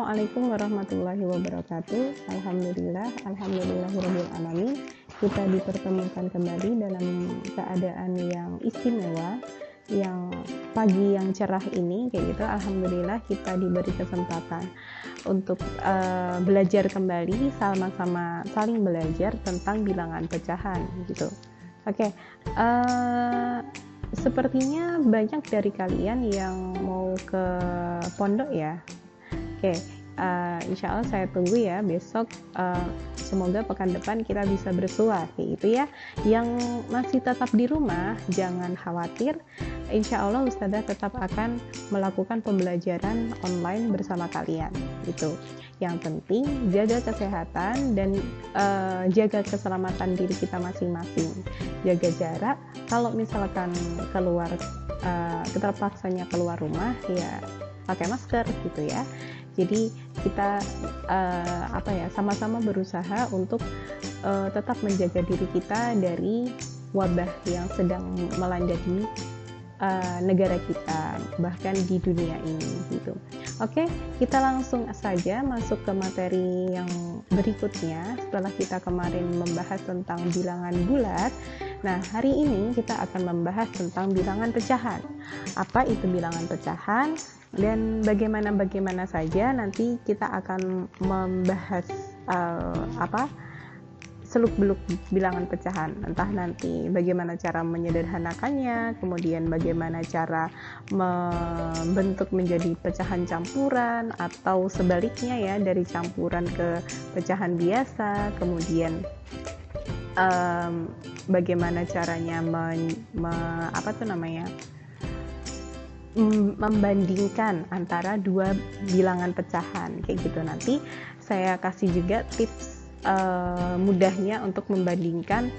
Assalamualaikum warahmatullahi wabarakatuh. Alhamdulillahirabbil alamin. Kita dipertemukan kembali dalam keadaan yang istimewa, yang pagi yang cerah ini kayak gitu. Alhamdulillah kita diberi kesempatan untuk belajar kembali, sama-sama saling belajar tentang bilangan pecahan gitu. Oke. Sepertinya banyak dari kalian yang mau ke pondok ya. Oke, insya Allah saya tunggu ya besok. Semoga pekan depan kita bisa bersua kayak gitu ya. Yang masih tetap di rumah jangan khawatir. Insya Allah Ustazah tetap akan melakukan pembelajaran online bersama kalian gitu. Yang penting jaga kesehatan dan jaga keselamatan diri kita masing-masing. Jaga jarak. Kalau misalkan keluar terpaksanya keluar rumah ya pakai masker gitu ya. Jadi kita sama-sama berusaha untuk tetap menjaga diri kita dari wabah yang sedang melanda di negara kita, bahkan di dunia ini gitu. Oke, kita langsung saja masuk ke materi yang berikutnya. Setelah kita kemarin membahas tentang bilangan bulat, nah hari ini kita akan membahas tentang bilangan pecahan. Apa itu bilangan pecahan? Dan bagaimana saja nanti kita akan membahas seluk-beluk bilangan pecahan, entah nanti bagaimana cara menyederhanakannya, kemudian bagaimana cara membentuk menjadi pecahan campuran, atau sebaliknya ya dari campuran ke pecahan biasa, kemudian bagaimana caranya membandingkan antara dua bilangan pecahan kayak gitu. Nanti saya kasih juga tips mudahnya untuk membandingkan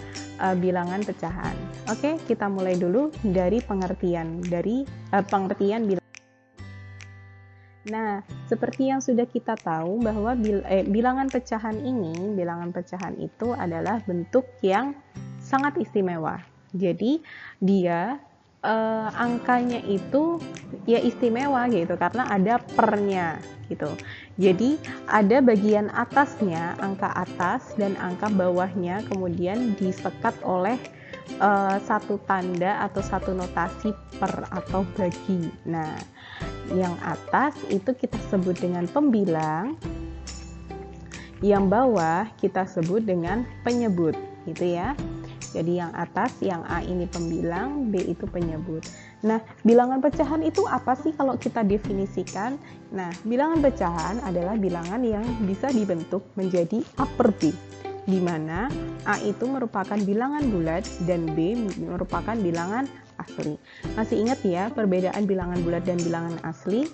bilangan pecahan. Oke, kita mulai dulu dari pengertian bilangan. Nah, seperti yang sudah kita tahu bahwa bilangan pecahan itu adalah bentuk yang sangat istimewa. Jadi dia angkanya itu ya istimewa gitu karena ada pernya gitu. Jadi ada bagian atasnya, angka atas dan angka bawahnya kemudian disekat oleh satu tanda atau satu notasi per atau bagi. Nah, yang atas itu kita sebut dengan pembilang, yang bawah kita sebut dengan penyebut gitu ya. Jadi yang atas, yang A ini pembilang, B itu penyebut. Nah, bilangan pecahan itu apa sih kalau kita definisikan? Nah, bilangan pecahan adalah bilangan yang bisa dibentuk menjadi A per B, di mana A itu merupakan bilangan bulat dan B merupakan bilangan asli. Masih ingat ya perbedaan bilangan bulat dan bilangan asli?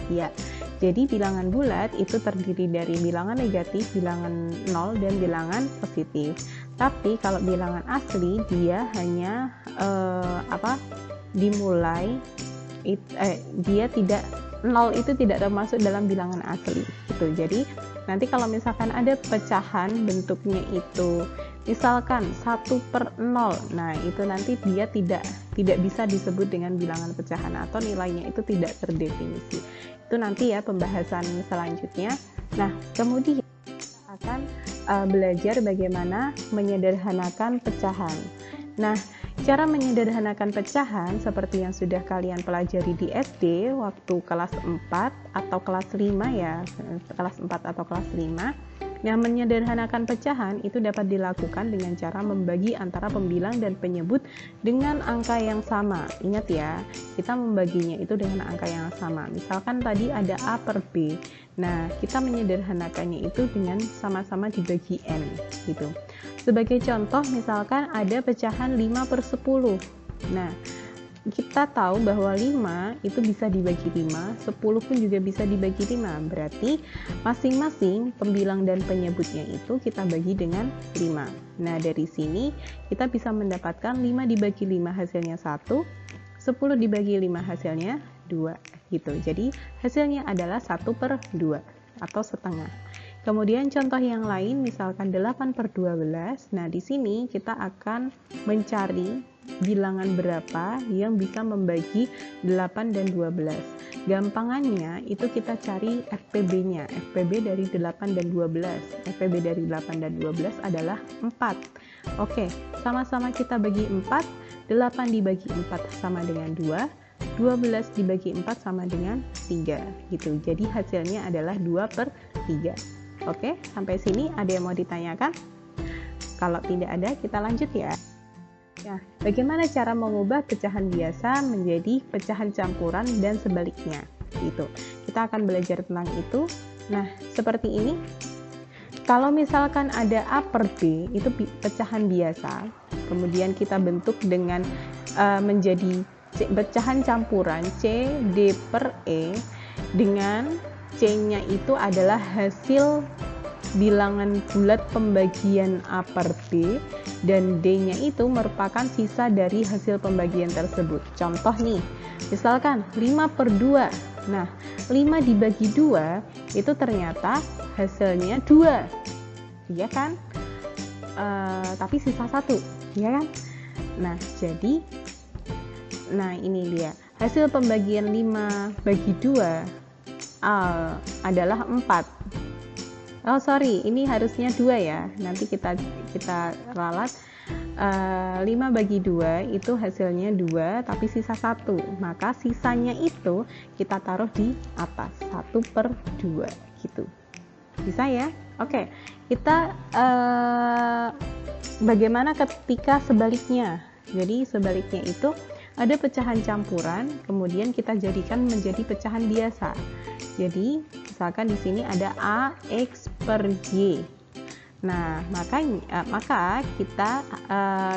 Ya, jadi bilangan bulat itu terdiri dari bilangan negatif, bilangan 0, dan bilangan positif. Tapi kalau bilangan asli dia hanya dia tidak 0 itu tidak termasuk dalam bilangan asli gitu. Jadi nanti kalau misalkan ada pecahan bentuknya itu misalkan 1/0, nah itu nanti dia tidak bisa disebut dengan bilangan pecahan atau nilainya itu tidak terdefinisi. Itu nanti ya pembahasan selanjutnya. Nah, kemudian kita akan belajar bagaimana menyederhanakan pecahan. Nah, cara menyederhanakan pecahan seperti yang sudah kalian pelajari di SD waktu kelas 4 atau kelas 5 ya, kelas 4 atau kelas 5. Nah, menyederhanakan pecahan itu dapat dilakukan dengan cara membagi antara pembilang dan penyebut dengan angka yang sama. Ingat ya, kita membaginya itu dengan angka yang sama. Misalkan tadi ada A per B. Nah, kita menyederhanakannya itu dengan sama-sama dibagi N gitu. Sebagai contoh, misalkan ada pecahan 5/10. Nah, kita tahu bahwa 5 itu bisa dibagi 5, 10 pun juga bisa dibagi 5. Berarti masing-masing pembilang dan penyebutnya itu kita bagi dengan 5. Nah, dari sini kita bisa mendapatkan 5 dibagi 5 hasilnya 1, 10 dibagi 5 hasilnya 2 gitu. Jadi hasilnya adalah 1/2 atau setengah. Kemudian contoh yang lain misalkan 8/12. Nah, di sini kita akan mencari bilangan berapa yang bisa membagi 8 dan 12. Gampangannya itu kita cari FPB-nya. FPB dari 8 dan 12. FPB dari 8 dan 12 adalah 4. Oke, sama-sama kita bagi 4. 8 dibagi 4 sama dengan 2. 12 dibagi 4 sama dengan 3 gitu. Jadi hasilnya adalah 2/3. Oke, sampai sini ada yang mau ditanyakan? Kalau tidak ada, kita lanjut ya. Ya, bagaimana cara mengubah pecahan biasa menjadi pecahan campuran dan sebaliknya? Gitu. Kita akan belajar tentang itu. Nah, seperti ini. Kalau misalkan ada A per B, itu pecahan biasa. Kemudian kita bentuk dengan menjadi pecahan campuran C, D per E, dengan C-nya itu adalah hasil bilangan bulat pembagian A per B, dan D-nya itu merupakan sisa dari hasil pembagian tersebut. Contoh nih, misalkan 5/2. Nah, 5 dibagi 2 itu ternyata hasilnya 2, iya kan? Tapi sisa 1, iya kan? Nah, jadi ini dia hasil pembagian 5/2 adalah 4. Oh sorry, ini harusnya 2 ya. Nanti kita ralat. 5/2 itu hasilnya 2, tapi sisa 1. Maka sisanya itu kita taruh di atas 1/2 gitu. Bisa ya? Oke, kita bagaimana ketika sebaliknya? Jadi sebaliknya itu ada pecahan campuran, kemudian kita jadikan menjadi pecahan biasa. Jadi misalkan di sini ada AX per Y. Nah, maka kita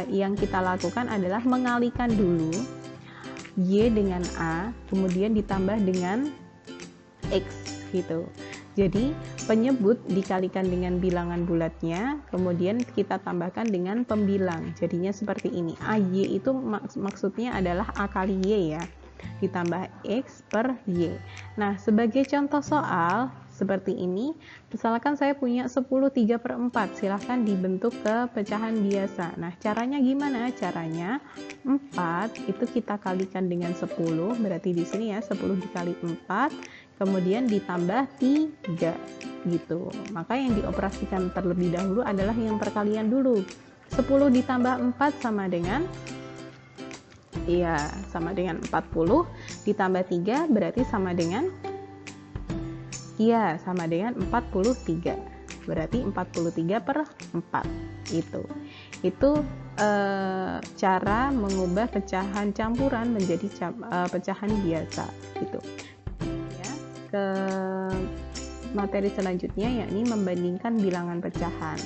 yang kita lakukan adalah mengalihkan dulu Y dengan A, kemudian ditambah dengan X gitu. Jadi penyebut dikalikan dengan bilangan bulatnya, kemudian kita tambahkan dengan pembilang. Jadinya seperti ini. AY itu maksudnya adalah A kali Y ya, ditambah X per Y. Nah, sebagai contoh soal seperti ini, misalkan saya punya 10 3/4, silahkan dibentuk ke pecahan biasa. Nah, caranya gimana? Caranya 4 itu kita kalikan dengan 10, berarti di sini ya 10 dikali 4, kemudian ditambah 3 gitu. Maka yang dioperasikan terlebih dahulu adalah yang perkalian dulu. 10 ditambah 4 sama dengan 40, ditambah 3 berarti sama dengan 43. Berarti 43/4 itu cara mengubah pecahan campuran menjadi pecahan biasa gitu ya. Ke materi selanjutnya yakni membandingkan bilangan pecahan.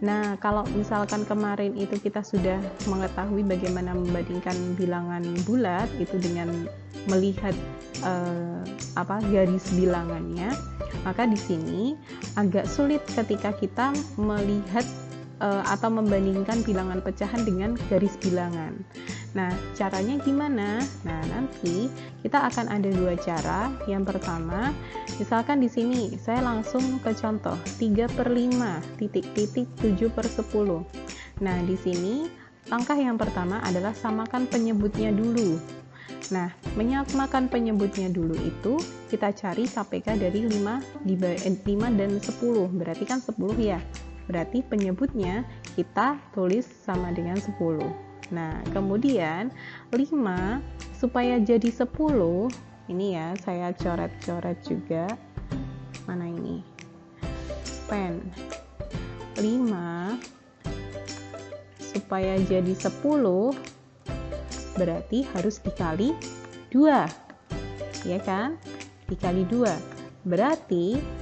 Nah, kalau misalkan kemarin itu kita sudah mengetahui bagaimana membandingkan bilangan bulat itu dengan melihat garis bilangannya, maka di sini agak sulit ketika kita melihat atau membandingkan bilangan pecahan dengan garis bilangan. Nah, caranya gimana? Nah, nanti kita akan ada 2 cara. Yang pertama, misalkan di sini saya langsung ke contoh 3/5 titik-titik 7/10. Nah, di sini langkah yang pertama adalah samakan penyebutnya dulu. Nah, menyamakan penyebutnya dulu itu kita cari KPK dari 5 dan 10. Berarti kan 10 ya. Berarti penyebutnya kita tulis sama dengan 10. Nah, kemudian 5 supaya jadi 10, ini ya saya coret-coret juga. Mana ini? Pen. 5 supaya jadi 10 berarti harus dikali 2. Ya kan? Dikali 2. Berarti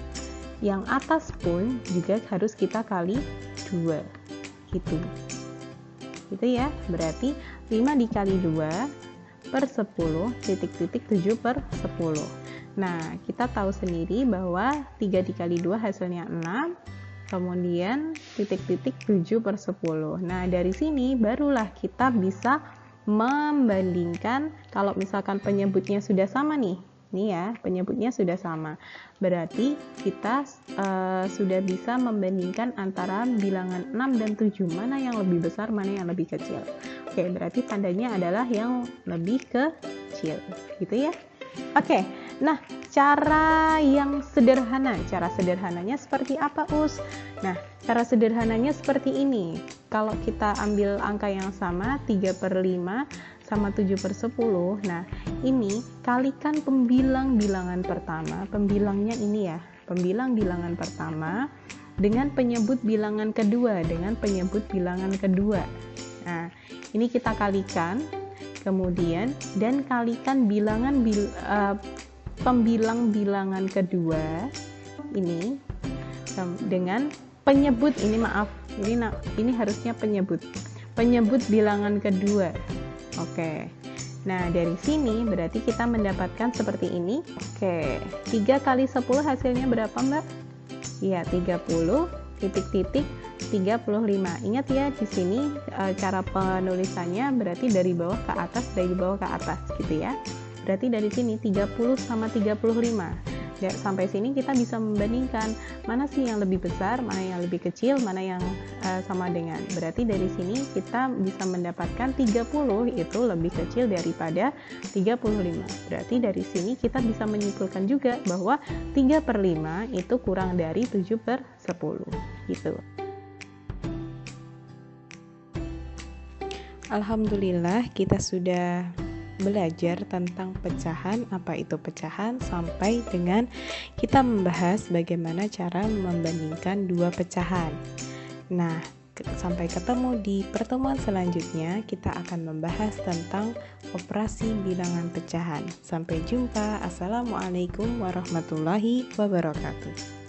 yang atas pun juga harus kita kali 2 gitu ya. Berarti 5 dikali 2/10 titik-titik 7/10. Nah, kita tahu sendiri bahwa 3 dikali 2 hasilnya 6, kemudian titik-titik 7/10. Nah, dari sini barulah kita bisa membandingkan. Kalau misalkan penyebutnya sudah sama nih, Nih ya, penyebutnya sudah sama. Berarti kita sudah bisa membandingkan antara bilangan 6 dan 7, mana yang lebih besar, mana yang lebih kecil. Oke, berarti tandanya adalah yang lebih kecil, gitu ya. Oke, nah cara yang sederhana, cara sederhananya seperti apa, Us? Nah, cara sederhananya seperti ini. Kalau kita ambil angka yang sama, 3/5 sama 7/10, nah ini kalikan pembilang bilangan pertama, pembilangnya ini ya, pembilang bilangan pertama dengan penyebut bilangan kedua, dengan penyebut bilangan kedua. Nah, ini kita kalikan, kemudian dan kalikan pembilang bilangan kedua ini dengan penyebut, ini maaf, ini harusnya penyebut bilangan kedua. Oke, nah dari sini berarti kita mendapatkan seperti ini. Oke, 3 kali 10 hasilnya berapa, Mbak? Iya, 30 titik-titik 35. Ingat ya, di sini cara penulisannya berarti dari bawah ke atas, gitu ya. Berarti dari sini 30 sama 35. Ya, sampai sini kita bisa membandingkan mana sih yang lebih besar, mana yang lebih kecil, mana yang sama dengan. Berarti dari sini kita bisa mendapatkan 30 itu lebih kecil daripada 35. Berarti dari sini kita bisa menyimpulkan juga bahwa 3/5 itu kurang dari 7/10 gitu. Alhamdulillah kita sudah belajar tentang pecahan, apa itu pecahan, sampai dengan kita membahas bagaimana cara membandingkan dua pecahan. Nah, sampai ketemu di pertemuan selanjutnya, kita akan membahas tentang operasi bilangan pecahan. Sampai jumpa. Assalamualaikum warahmatullahi wabarakatuh.